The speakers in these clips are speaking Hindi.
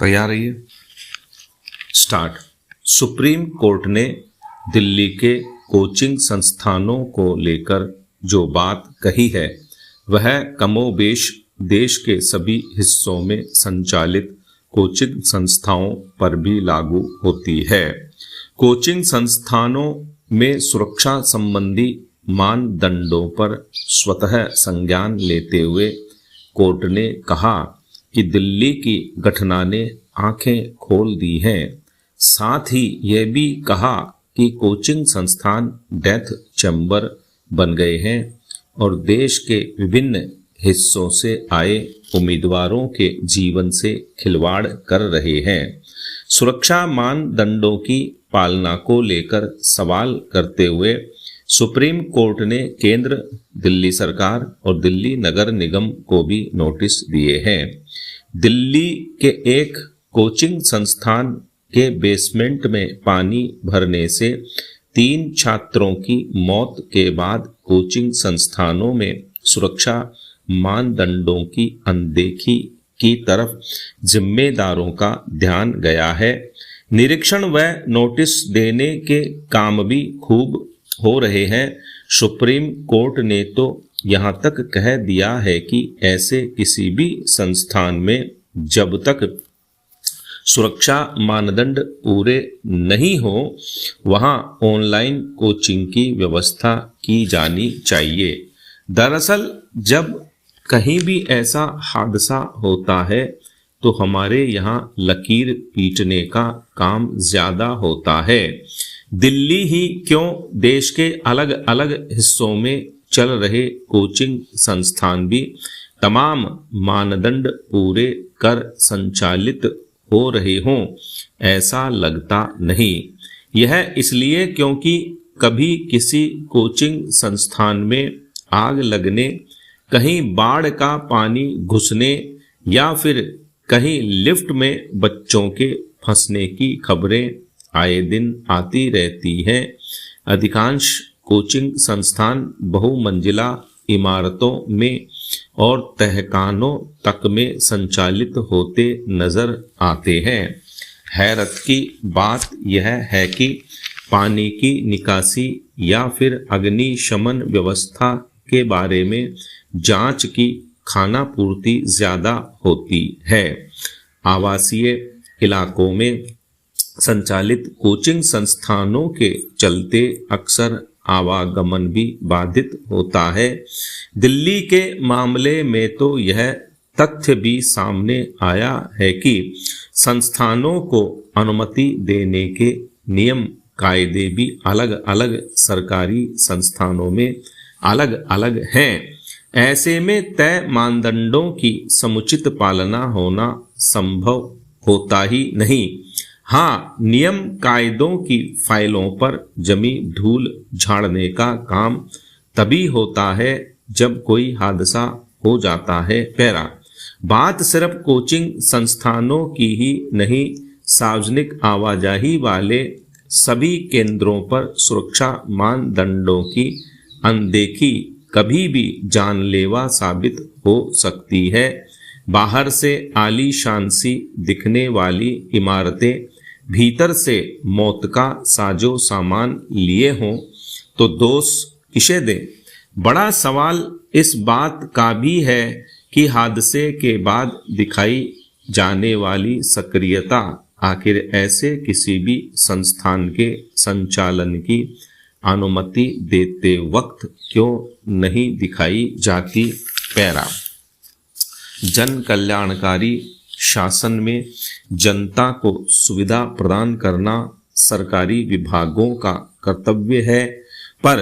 तैयार रहिए। स्टार्ट। सुप्रीम कोर्ट ने दिल्ली के कोचिंग संस्थानों को लेकर जो बात कही है वह कमोबेश देश के सभी हिस्सों में संचालित कोचिंग संस्थाओं पर भी लागू होती है। कोचिंग संस्थानों में सुरक्षा संबंधी मानदंडों पर स्वतः संज्ञान लेते हुए कोर्ट ने कहा कि दिल्ली की घटना ने आंखें खोल दी हैं। साथ ही यह भी कहा कि कोचिंग संस्थान डेथ चैम्बर बन गए हैं और देश के विभिन्न हिस्सों से आए उम्मीदवारों के जीवन से खिलवाड़ कर रहे हैं। सुरक्षा मानदंडों की पालना को लेकर सवाल करते हुए सुप्रीम कोर्ट ने केंद्र, दिल्ली सरकार और दिल्ली नगर निगम को भी नोटिस दिए हैं। दिल्ली के एक कोचिंग संस्थान के बेसमेंट में पानी भरने से 3 छात्रों की मौत के बाद कोचिंग संस्थानों में सुरक्षा मानदंडों की अनदेखी की तरफ जिम्मेदारों का ध्यान गया है। निरीक्षण व नोटिस देने के काम भी खूब हो रहे हैं। सुप्रीम कोर्ट ने तो यहाँ तक कह दिया है कि ऐसे किसी भी संस्थान में जब तक सुरक्षा मानदंड पूरे नहीं हो वहां ऑनलाइन कोचिंग की व्यवस्था की जानी चाहिए। दरअसल जब कहीं भी ऐसा हादसा होता है तो हमारे यहाँ लकीर पीटने का काम ज्यादा होता है। दिल्ली ही क्यों, देश के अलग अलग हिस्सों में चल रहे कोचिंग संस्थान भी तमाम मानदंड पूरे कर संचालित हो रहे हों, ऐसा लगता नहीं। यह इसलिए क्योंकि कभी किसी कोचिंग संस्थान में आग लगने, कहीं बाढ़ का पानी घुसने या फिर कहीं लिफ्ट में बच्चों के फंसने की खबरें आए दिन आती रहती हैं। अधिकांश कोचिंग संस्थान बहुमंजिला इमारतों में और तहखानों तक में संचालित होते नजर आते हैं। हैरत की बात यह है कि पानी की निकासी या फिर अग्निशमन व्यवस्था के बारे में जांच की खानापूर्ति ज्यादा होती है। आवासीय इलाकों में संचालित कोचिंग संस्थानों के चलते अक्सर आवागमन भी बाधित होता है। दिल्ली के मामले में तो यह तथ्य भी सामने आया है कि संस्थानों को अनुमति देने के नियम कायदे भी अलग अलग सरकारी संस्थानों में अलग अलग हैं। ऐसे में तय मानदंडों की समुचित पालना होना संभव होता ही नहीं। हाँ, नियम कायदों की फाइलों पर जमी धूल झाड़ने का काम तभी होता है जब कोई हादसा हो जाता है। पैरा। बात सिर्फ कोचिंग संस्थानों की ही नहीं, सार्वजनिक आवाजाही वाले सभी केंद्रों पर सुरक्षा मानदंडों की अनदेखी कभी भी जानलेवा साबित हो सकती है। बाहर से आलीशान सी दिखने वाली इमारतें भीतर से मौत का साजो सामान लिए हों तो दोष किसे दें। बड़ा सवाल इस बात का भी है कि हादसे के बाद दिखाई जाने वाली सक्रियता आखिर ऐसे किसी भी संस्थान के संचालन की अनुमति देते वक्त क्यों नहीं दिखाई जाती। पैरा। जन कल्याणकारी शासन में जनता को सुविधा प्रदान करना सरकारी विभागों का कर्तव्य है, पर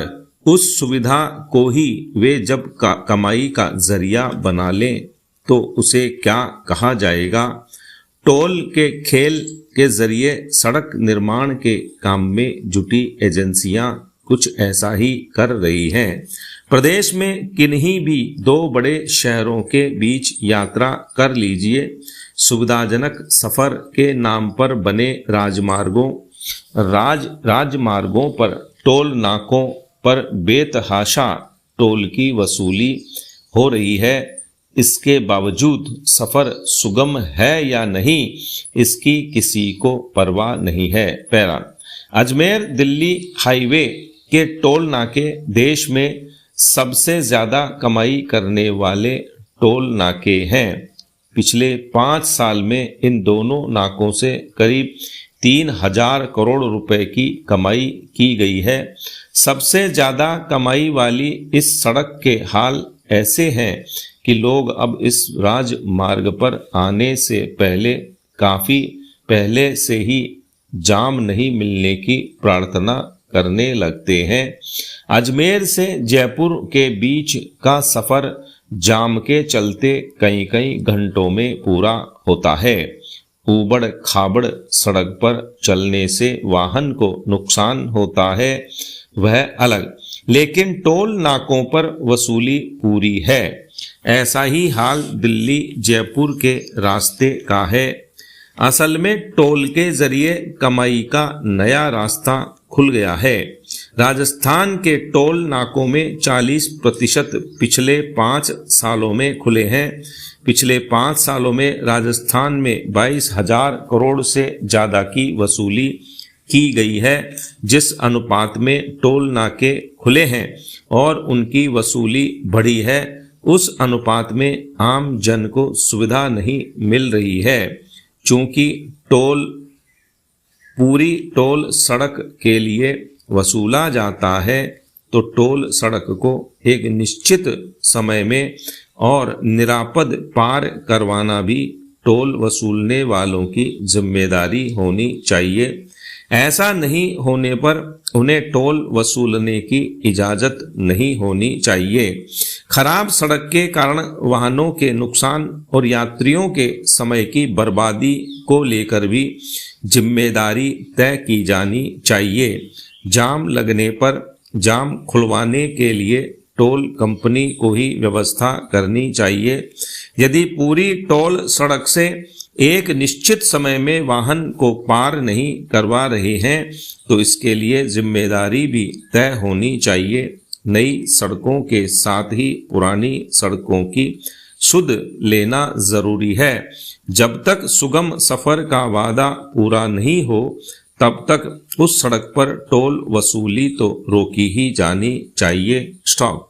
उस सुविधा को ही वे जब कमाई का जरिया बना लें तो उसे क्या कहा जाएगा। टोल के खेल के जरिए सड़क निर्माण के काम में जुटी एजेंसियां कुछ ऐसा ही कर रही हैं। प्रदेश में किन्हीं भी 2 बड़े शहरों के बीच यात्रा कर लीजिए, सुविधाजनक सफर के नाम पर बने राजमार्गों पर टोल नाकों पर बेतहाशा टोल की वसूली हो रही है। इसके बावजूद सफर सुगम है या नहीं, इसकी किसी को परवाह नहीं है। पैरा। अजमेर दिल्ली हाईवे के टोल नाके देश में सबसे ज्यादा कमाई करने वाले टोल नाके हैं। पिछले 5 साल में इन दोनों नाकों से करीब 3000 करोड़ रुपए की कमाई की गई है। सबसे ज्यादा कमाई वाली इस सड़क के हाल ऐसे हैं कि लोग अब इस राजमार्ग पर आने से पहले काफी पहले से ही जाम नहीं मिलने की प्रार्थना करने लगते हैं। अजमेर से जयपुर के बीच का सफर जाम के चलते कई घंटों में पूरा होता है। ऊबड़ खाबड़ सड़क पर चलने से वाहन को नुकसान होता है, वह अलग, लेकिन टोल नाकों पर वसूली पूरी है। ऐसा ही हाल दिल्ली जयपुर के रास्ते का है। असल में टोल के जरिए कमाई का नया रास्ता खुल गया है। राजस्थान के टोल नाकों में 40% पिछले 5 सालों में खुले हैं। पिछले 5 सालों में राजस्थान में 22,000 करोड़ से ज्यादा की वसूली की गई है। जिस अनुपात में टोल नाके खुले हैं और उनकी वसूली बढ़ी है, उस अनुपात में आम जन को सुविधा नहीं मिल रही है। चूंकि पूरी टोल सड़क के लिए वसूला जाता है, तो टोल सड़क को एक निश्चित समय में और निरापद पार करवाना भी टोल वसूलने वालों की जिम्मेदारी होनी चाहिए। ऐसा नहीं होने पर उन्हें टोल वसूलने की इजाजत नहीं होनी चाहिए। खराब सड़क के कारण वाहनों के नुकसान और यात्रियों के समय की बर्बादी को लेकर भी जिम्मेदारी तय की जानी चाहिए। जाम लगने पर जाम खुलवाने के लिए टोल कंपनी को ही व्यवस्था करनी चाहिए। यदि पूरी टोल सड़क से एक निश्चित समय में वाहन को पार नहीं करवा रहे हैं, तो इसके लिए जिम्मेदारी भी तय होनी चाहिए। नई सड़कों के साथ ही पुरानी सड़कों की सुध लेना जरूरी है। जब तक सुगम सफर का वादा पूरा नहीं हो, तब तक उस सड़क पर टोल वसूली तो रोकी ही जानी चाहिए। स्टॉप।